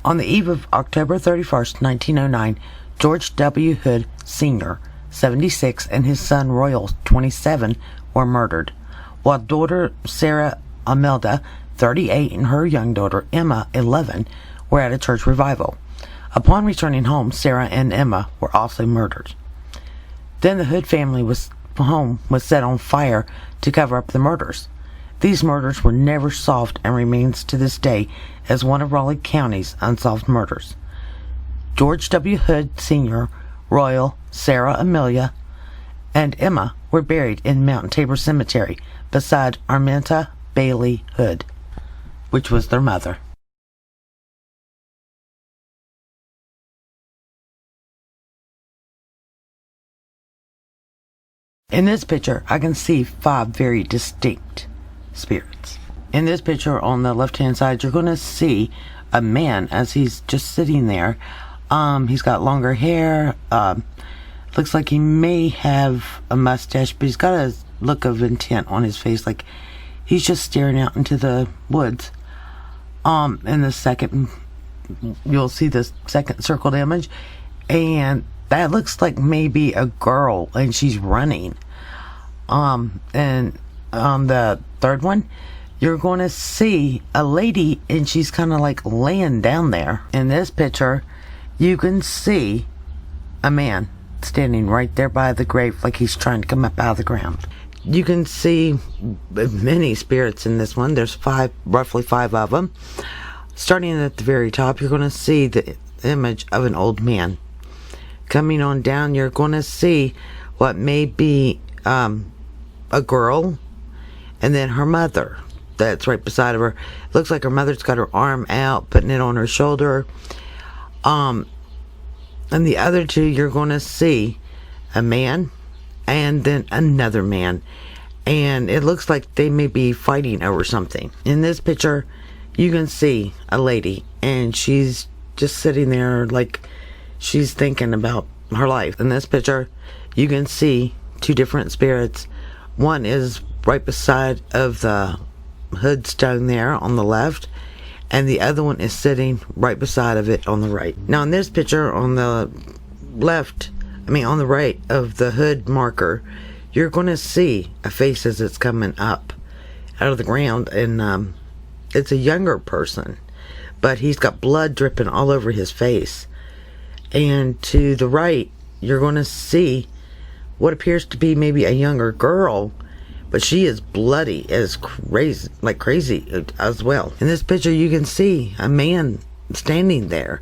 On the eve of October 31st, 1909, George W. Hood Sr., 76, and his son Royal, 27, were murdered, while daughter Sarah Imelda, 38, and her young daughter Emma, 11, were at a church revival. Upon returning home, Sarah and Emma were also murdered. Then the Hood family home was set on fire to cover up the murders. These murders were never solved and remains to this day as one of Raleigh County's unsolved murders. George W. Hood Sr., Royal, Sarah Amelia, and Emma were buried in Mount Tabor Cemetery beside Arminta Bailey Hood, which was their mother. In this picture, I can see 5 very distinct spirits. In this picture on the left-hand side, you're going to see a man as he's just sitting there. He's got longer hair. Looks like he may have a mustache, but he's got a look of intent on his face, like he's just staring out into the woods. In the second, you'll see the second circled image, and that looks like maybe a girl, and she's running. And on the third one, you're going to see a lady, and she's kind of like laying down there. In this picture, you can see a man standing right there by the grave, like he's trying to come up out of the ground. You can see many spirits in this one. There's roughly five of them. Starting at the very top, you're going to see the image of an old man. Coming on down, you're going to see what may be a girl, and then her mother that's right beside of her. It looks like her mother's got her arm out, putting it on her shoulder. And the other two, you're going to see a man and then another man, and it looks like they may be fighting over something. In this picture, you can see a lady, and she's just sitting there like she's thinking about her life. In this picture, you can see 2 different spirits. One is right beside of the Hood stone there on the left, and the other one is sitting right beside of it on the right. Now in this picture on the on the right of the Hood marker, you're going to see a face as it's coming up out of the ground, and it's a younger person, but he's got blood dripping all over his face. And to the right, you're going to see what appears to be maybe a younger girl, but she is bloody as crazy as well. In this picture, you can see a man standing there,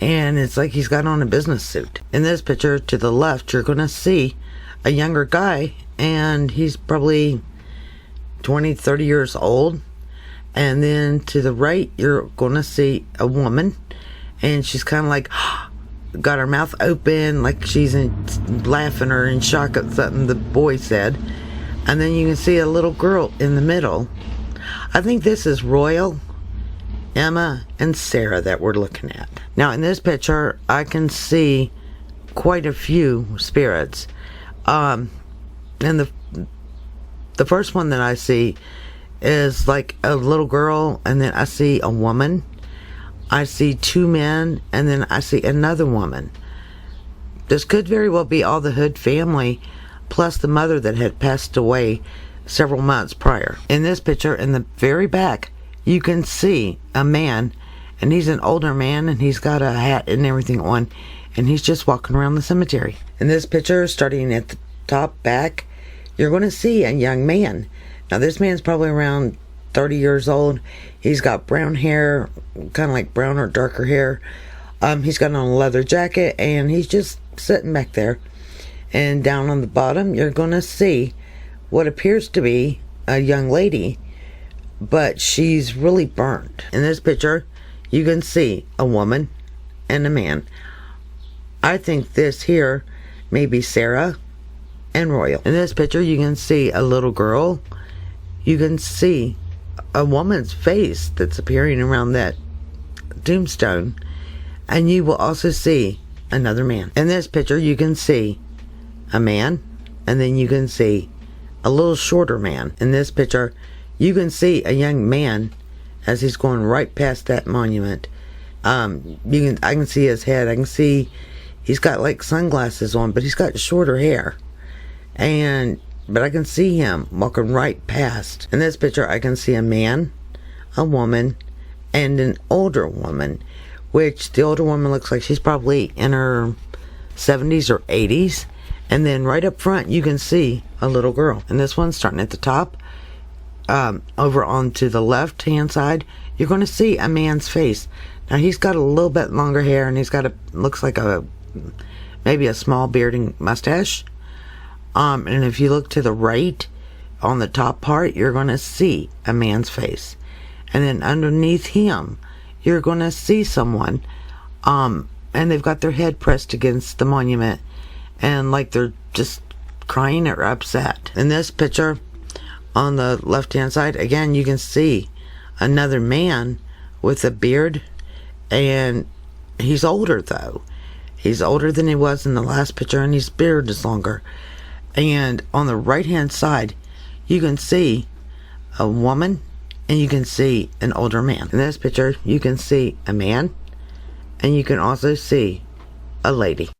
and it's like he's got on a business suit. In this picture to the left, you're going to see a younger guy, and he's probably 20-30 years old. And then to the right, you're going to see a woman, and she's kind of like got her mouth open, like she's laughing or in shock at something the boy said. And then you can see a little girl in the middle. I think this is Royal, Emma, and Sarah that we're looking at. Now in this picture, I can see quite a few spirits. And the first one that I see is like a little girl, and then I see a woman. I see 2 men, and then I see another woman. This could very well be all the Hood family, plus the mother that had passed away several months prior. In this picture, in the very back, you can see a man, and he's an older man, and he's got a hat and everything on, and he's just walking around the cemetery. In this picture, starting at the top back, you're going to see a young man. Now this man's probably around 30 years old. He's got brown hair, kind of like brown or darker hair. He's got on a leather jacket, and he's just sitting back there. And down on the bottom, you're going to see what appears to be a young lady, but she's really burnt. In this picture, you can see a woman and a man. I think this here may be Sarah and Royal. In this picture, you can see a little girl. You can see a woman's face that's appearing around that tombstone, and you will also see another man. In this picture, you can see a man, and then you can see a little shorter man. In this picture, you can see a young man as he's going right past that monument. I can see his head. I can see he's got like sunglasses on, but he's got shorter hair. But I can see him walking right past. In this picture, I can see a man, a woman, and an older woman, which the older woman looks like she's probably in her 70s or 80s. And then right up front, you can see a little girl. And this one's starting at the top. Over onto the left-hand side, you're going to see a man's face. Now, he's got a little bit longer hair, and he's got looks like maybe a small beard and mustache. And if you look to the right, on the top part, you're going to see a man's face. And then underneath him, you're going to see someone, and they've got their head pressed against the monument, and like they're just crying or upset. In this picture, on the left-hand side, again, you can see another man with a beard, and he's older, though. He's older than he was in the last picture, and his beard is longer. And on the right-hand side, you can see a woman, and you can see an older man. In this picture, you can see a man, and you can also see a lady.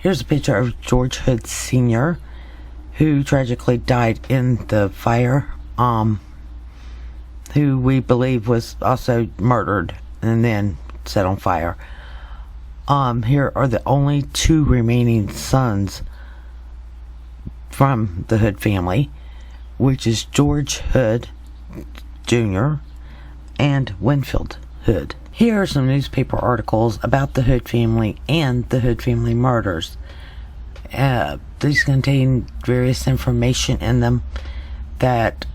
Here's a picture of George Hood Sr., who tragically died in the fire, who we believe was also murdered and then set on fire. Here are the only two remaining sons from the Hood family, which is George Hood Jr. and Winfield Hood. Here are some newspaper articles about the Hood family and the Hood family murders. These contain various information in them that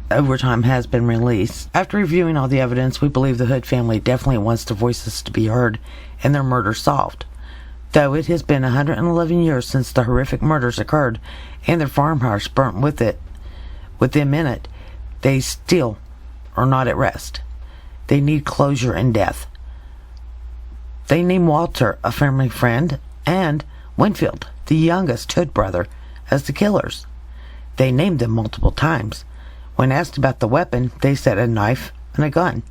over time has been released. After reviewing all the evidence, we believe the Hood family definitely wants their voices to be heard and their murder solved. Though it has been 111 years since the horrific murders occurred and their farmhouse burnt with them in it, they still are not at rest. They need closure in death. They named Walter, a family friend, and Winfield, the youngest Hood brother, as the killers. They named them multiple times. When asked about the weapon, they said a knife and a gun.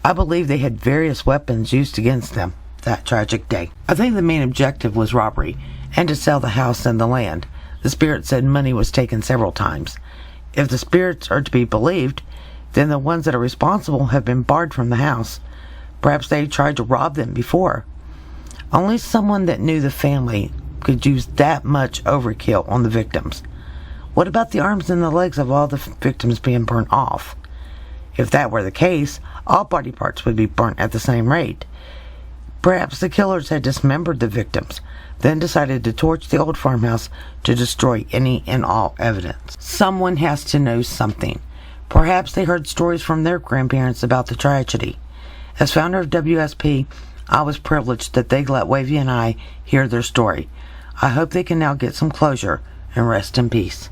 I believe they had various weapons used against them that tragic day. I think the main objective was robbery and to sell the house and the land. The spirit said money was taken several times. If the spirits are to be believed, then the ones that are responsible have been barred from the house. Perhaps they tried to rob them before. Only someone that knew the family could use that much overkill on the victims. What about the arms and the legs of all the victims being burnt off? If that were the case, all body parts would be burnt at the same rate. Perhaps the killers had dismembered the victims, then decided to torch the old farmhouse to destroy any and all evidence. Someone has to know something. Perhaps they heard stories from their grandparents about the tragedy. As founder of WSP, I was privileged that they let Wavy and I hear their story. I hope they can now get some closure and rest in peace.